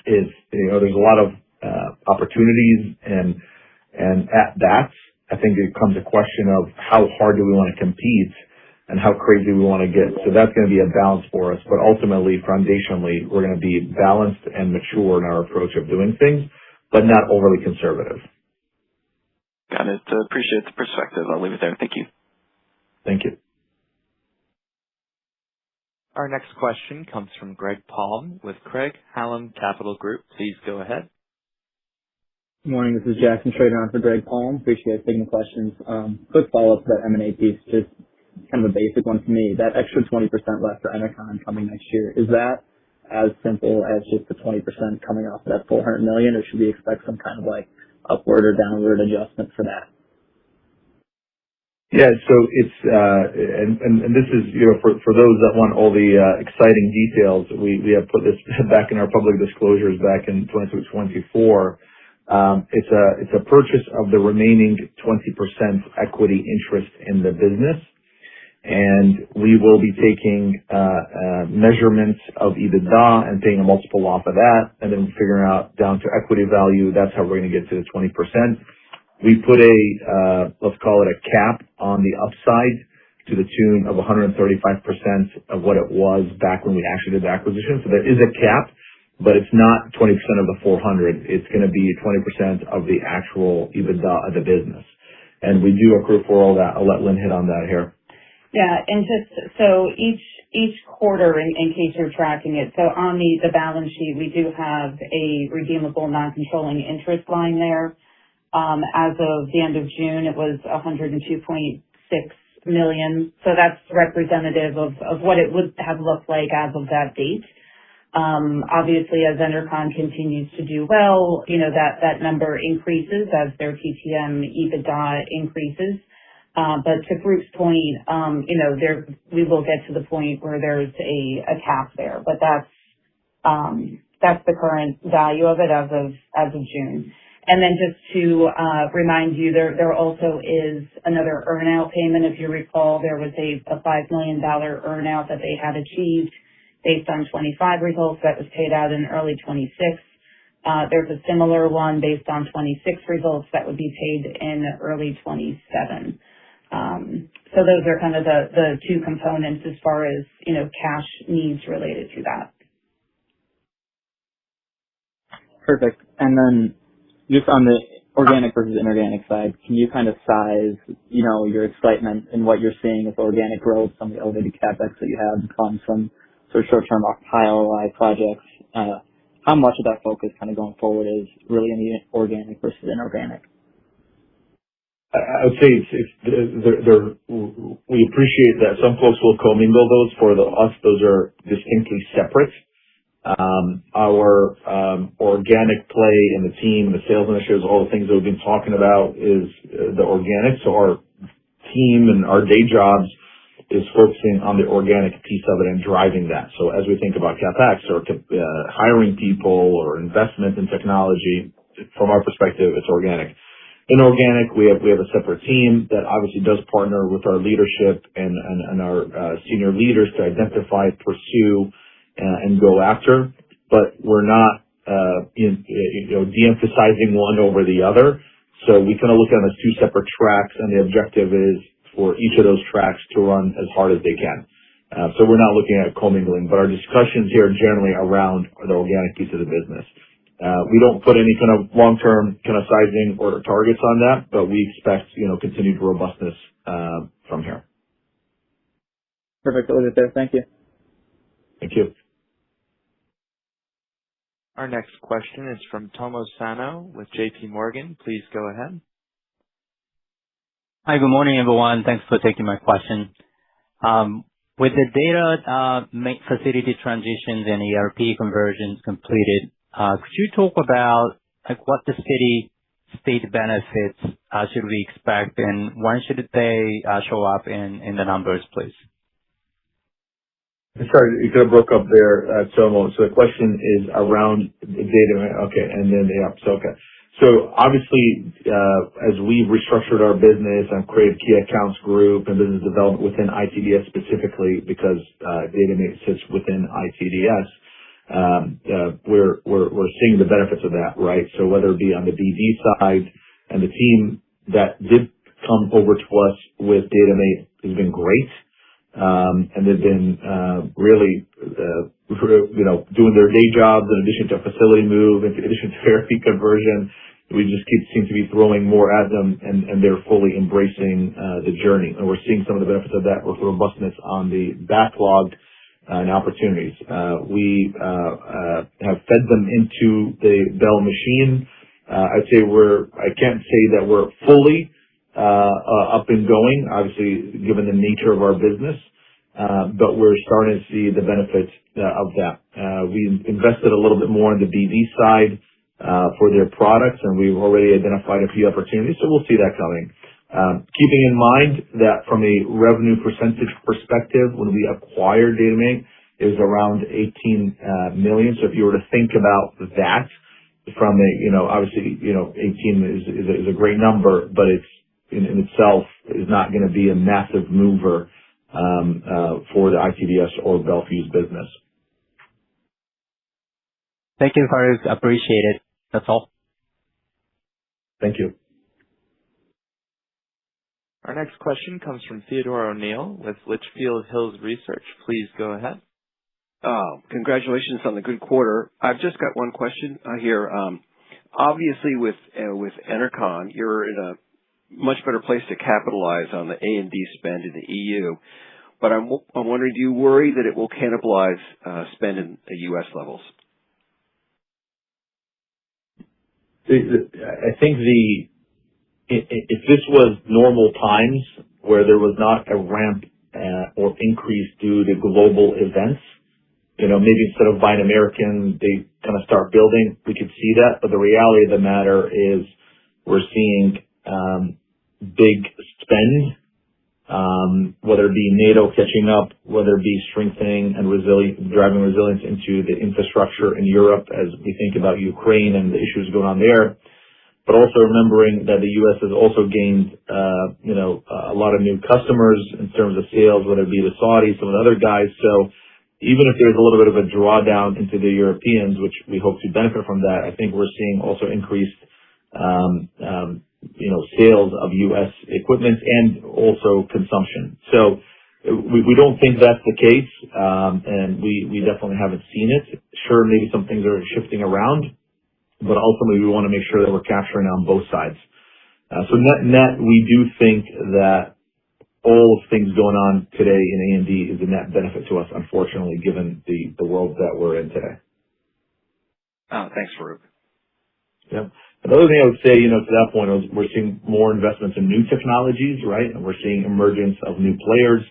S3: is, there's a lot of opportunities and at bats. I think it becomes a question of how hard do we want to compete and how crazy we want to get. So that's going to be a balance for us. But ultimately, foundationally, we're going to be balanced and mature in our approach of doing things, but not overly conservative.
S9: Got it. Appreciate the perspective. I'll leave it there. Thank you.
S3: Thank you.
S1: Our next question comes from Greg Palm with Craig-Hallum Capital Group. Please go ahead.
S10: Good morning. This is Jackson Schrader on for Greg Palm. Appreciate taking the questions. Quick follow-up to that M&A piece, just kind of a basic one for me. That extra 20% left for Enercon coming next year, is that as simple as just the 20% coming off that $400 million, or should we expect some kind of like upward or downward adjustment for that?
S3: Yeah, so it's and this is, you know, for those that want all the exciting details, we have put this back in our public disclosures back in 2024. It's a purchase of the remaining 20% equity interest in the business, and we will be taking measurements of EBITDA and paying a multiple off of that, and then figuring out down to equity value. That's how we're going to get to the 20%. We put let's call it a cap on the upside to the tune of 135% of what it was back when we actually did the acquisition. So there is a cap, but it's not 20% of the 400. It's going to be 20% of the actual EBITDA of the business. And we do accrue for all that. I'll let Lynn hit on that here.
S4: Yeah, and just so each quarter, in case you're tracking it, so on the balance sheet, we do have a redeemable non-controlling interest line there. As of the end of June, it was $102.6 million. So that's representative of what it would have looked like as of that date. Obviously, as Enercon continues to do well, you know, that number increases as their TTM EBITDA increases. But to Farouk's point, you know, we will get to the point where there's a cap there, but that's the current value of it as of June. And then just to remind you, there also is another earn-out payment. If you recall, there was a $5 million earn-out that they had achieved based on 25 results that was paid out in early 26. There's a similar one based on 26 results that would be paid in early 27. So those are kind of the two components as far as, you know, cash needs related to that.
S10: Perfect. And then just on the organic versus inorganic side, can you kind of size, you know, your excitement in what you're seeing with organic growth, some of the elevated CapEx that you have comes from sort of short-term high ROI projects? How much of that focus kind of going forward is really in the organic versus inorganic?
S3: I would say we appreciate that some folks will commingle those. For us, those are distinctly separate. Our organic play and the team, the sales initiatives, all the things that we've been talking about is the organic. So our team and our day jobs is focusing on the organic piece of it and driving that. So as we think about CapEx or hiring people or investment in technology, from our perspective, it's organic. Inorganic, we have a separate team that obviously does partner with our leadership and our senior leaders to identify, pursue, and go after, but we're not de-emphasizing one over the other. So we kind of look at them as two separate tracks, and the objective is for each of those tracks to run as hard as they can. So we're not looking at commingling, but our discussions here are generally around the organic piece of the business. We don't put any kind of long-term kind of sizing or targets on that, but we expect, continued robustness from here.
S10: Perfect. I'll leave it there. Thank you.
S3: Thank you.
S1: Our next question is from Tomo Sano with JP Morgan. Please go ahead.
S11: Hi, good morning, everyone. Thanks for taking my question. With the data facility transitions and ERP conversions completed, could you talk about what the steady state benefits should we expect, and when should they show up in the numbers, please?
S3: Sorry, you kind of broke up there, Tomo. So the question is around data. Okay, and then okay. So obviously, as we've restructured our business and created key accounts group and business development within ITDS specifically, because data sits within ITDS, we're seeing the benefits of that, right? So whether it be on the BD side and the team that did come over to us with DataMate has been great. And they've been really, doing their day jobs in addition to a facility move, in addition to therapy conversion. We just seem to be throwing more at them, and they're fully embracing the journey. And we're seeing some of the benefits of that with robustness on the backlog and opportunities. We have fed them into the Bell machine. I'd say I can't say that we're fully up and going, obviously, given the nature of our business, but we're starting to see the benefits of that. We invested a little bit more on the BD side for their products, and we've already identified a few opportunities, so we'll see that coming. Keeping in mind that from a revenue percentage perspective, when we acquired DataMate, it was around $18 million. So if you were to think about that from obviously, 18 is a great number, but it's in itself is not going to be a massive mover for the ITDS or Bel Fuse business.
S11: Thank you, Farouk. Appreciate it. That's all.
S3: Thank you.
S1: Our next question comes from Theodore O'Neill with Litchfield Hills Research. Please go ahead.
S12: Congratulations on the good quarter. I've just got one question here. Obviously, with Enercon, you're in a much better place to capitalize on the A&D spend in the EU. But I'm wondering, do you worry that it will cannibalize spend in the U.S. levels?
S3: I think if this was normal times where there was not a ramp or increase due to global events, maybe instead of buying American, they kind of start building, we could see that. But the reality of the matter is we're seeing big spend, whether it be NATO catching up, whether it be strengthening and driving resilience into the infrastructure in Europe as we think about Ukraine and the issues going on there. But also remembering that the U.S. has also gained, a lot of new customers in terms of sales, whether it be the Saudis, some of the other guys. So even if there's a little bit of a drawdown into the Europeans, which we hope to benefit from that, I think we're seeing also increased, sales of U.S. equipment and also consumption. So we don't think that's the case, and we definitely haven't seen it. Sure, maybe some things are shifting around, but ultimately we want to make sure that we're capturing on both sides. So net, we do think that all things going on today in A&D is a net benefit to us, unfortunately, given the world that we're in today.
S12: Thanks, Farouk.
S3: Yeah. Another thing I would say, to that point, is we're seeing more investments in new technologies, right? And we're seeing emergence of new players.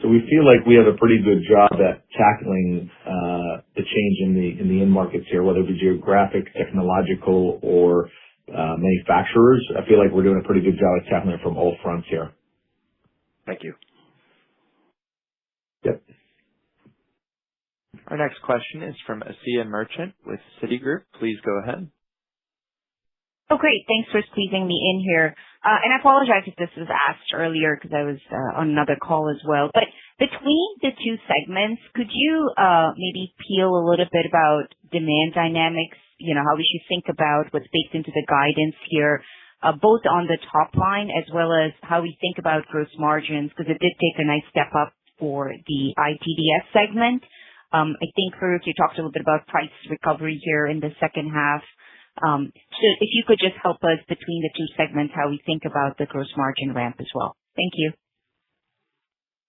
S3: So we feel like we have a pretty good job at tackling the change in the end markets here, whether it be geographic, technological, or manufacturers. I feel like we're doing a pretty good job at tackling it from all fronts here.
S12: Thank you.
S3: Yep.
S1: Our next question is from Asiya Merchant with Citigroup. Please go ahead.
S13: Oh, great. Thanks for squeezing me in here. And I apologize if this was asked earlier because I was on another call as well. But between the two segments, could you maybe peel a little bit about demand dynamics, how we should think about what's baked into the guidance here, both on the top line as well as how we think about gross margins, because it did take a nice step up for the ITDS segment. I think, Farouk, you talked a little bit about price recovery here in the second half. So if you could just help us between the two segments, how we think about the gross margin ramp as well. Thank you.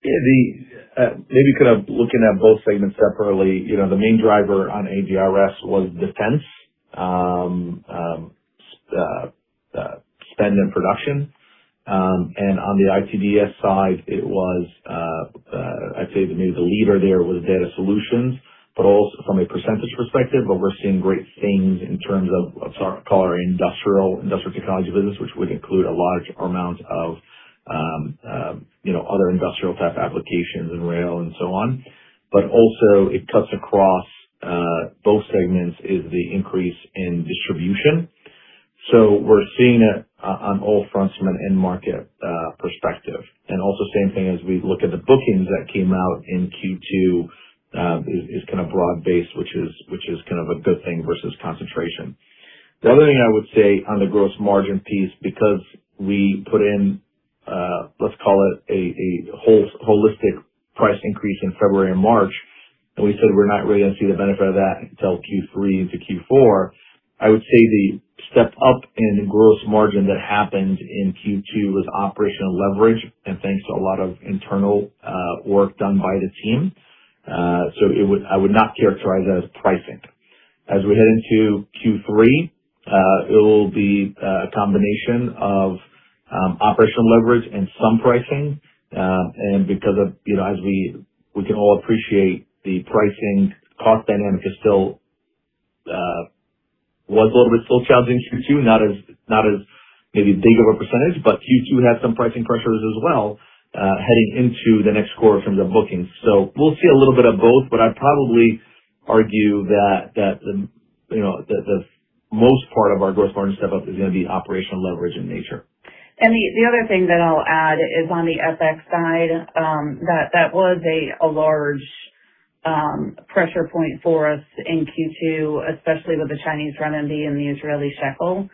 S3: Yeah, maybe kind of looking at both segments separately, the main driver on ADRS was defense, spend and production. And on the ITDS side, it was, I'd say maybe the leader there was data solutions, but also from a percentage perspective, but we're seeing great things in terms of call our industrial technology business, which would include a large amount of, other industrial type applications and rail and so on. But also it cuts across, both segments is the increase in distribution. So we're seeing it on all fronts from an end market, perspective. And also same thing as we look at the bookings that came out in Q2, is kind of broad-based, which is kind of a good thing versus concentration. The other thing I would say on the gross margin piece, because we put in let's call it a holistic price increase in February and March, and we said we're not really going to see the benefit of that until Q3 into Q4. I would say the step up in gross margin that happened in Q2 was operational leverage, and thanks to a lot of internal work done by the team. I would not characterize that as pricing. As we head into Q3, it will be a combination of operational leverage and some pricing. And because of, as we can all appreciate, the pricing cost dynamic is still was a little bit still challenging in Q2, not as maybe big of a percentage, but Q2 had some pricing pressures as well, heading into the next quarter in terms of bookings. So we'll see a little bit of both, but I'd probably argue that the most part of our gross margin step up is going to be operational leverage in nature.
S4: And the other thing that I'll add is on the FX side, that was a large pressure point for us in Q2, especially with the Chinese renminbi and the Israeli shekel.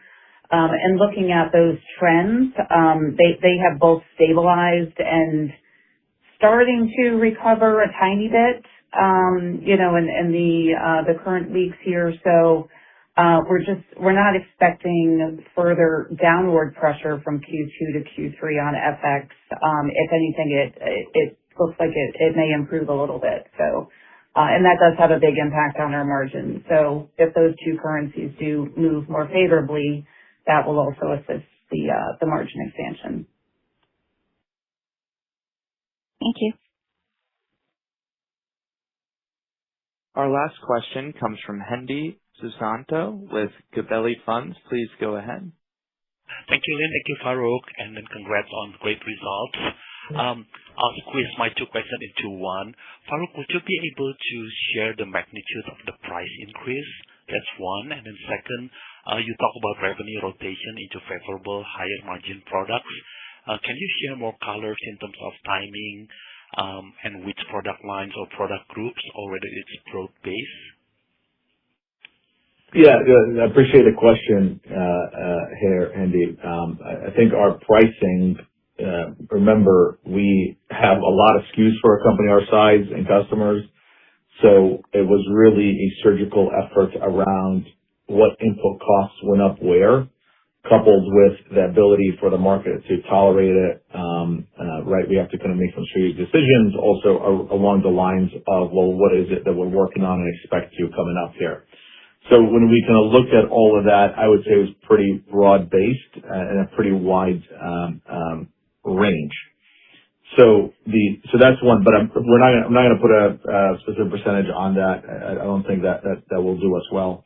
S4: And looking at those trends, they have both stabilized and starting to recover a tiny bit, in the current weeks here. So we're not expecting further downward pressure from Q2 to Q3 on FX. If anything, it looks like it may improve a little bit. So, and that does have a big impact on our margins. So if those two currencies do move more favorably, that will also assist the margin expansion.
S13: Thank you.
S1: Our last question comes from Hendi Susanto with Gabelli Funds. Please go ahead.
S14: Thank you, Lynn. Thank you, Farouk, and then congrats on great results. I'll squeeze my two questions into one. Farouk, would you be able to share the magnitude of the price increase? That's one. And then second, you talk about revenue rotation into favorable higher margin products. Can you share more colors in terms of timing and which product lines or product groups, or whether it's broad-based?
S3: Yeah, I appreciate the question here, Andy. I think our pricing, remember, we have a lot of SKUs for a company our size and customers, so it was really a surgical effort around what input costs went up where, coupled with the ability for the market to tolerate it. Right, we have to kind of make some strategic decisions also along the lines of, well, what is it that we're working on and expect to coming up here. So when we kind of looked at all of that, I would say it was pretty broad-based and a pretty wide range. So that's one, but I'm not going to put a specific percentage on that. I don't think that will do us well.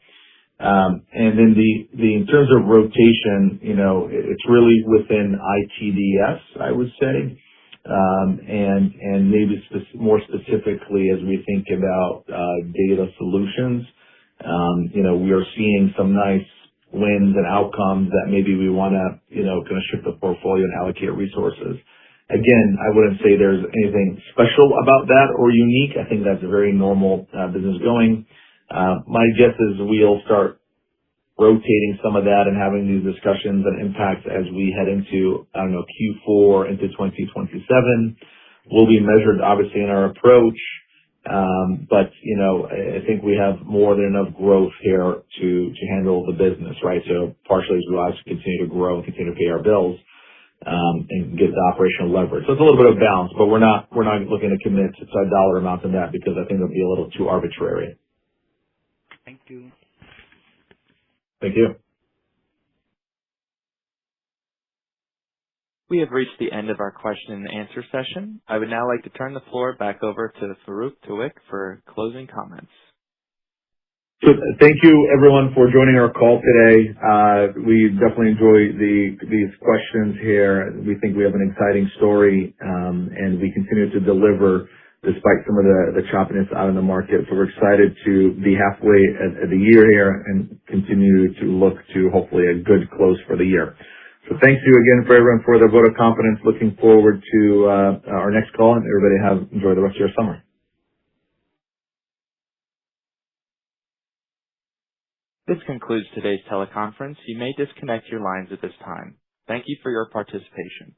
S3: And then in terms of rotation, it's really within ITDS, I would say, and maybe more specifically as we think about data solutions. We are seeing some nice wins and outcomes that maybe we want to, kind of shift the portfolio and allocate resources. Again, I wouldn't say there's anything special about that or unique. I think that's a very normal business going. My guess is we'll start rotating some of that and having these discussions and impacts as we head into, Q4 into 2027. We'll be measured, obviously, in our approach. But I think we have more than enough growth here to handle the business, right? So partially as we also continue to grow and continue to pay our bills, and get the operational leverage. So it's a little bit of balance, but we're not looking to commit to a dollar amount on that because I think it'll be a little too arbitrary.
S14: Thank you.
S3: Thank you.
S1: We have reached the end of our question and answer session. I would now like to turn the floor back over to Farouk Tuweiq for closing comments.
S3: So thank you, everyone, for joining our call today. We definitely enjoy these questions here. We think we have an exciting story, and we continue to deliver despite some of the choppiness out in the market. So we're excited to be halfway at the year here and continue to look to hopefully a good close for the year. So thank you again for everyone for the vote of confidence. Looking forward to our next call, and everybody enjoy the rest of your summer.
S1: This concludes today's teleconference. You may disconnect your lines at this time. Thank you for your participation.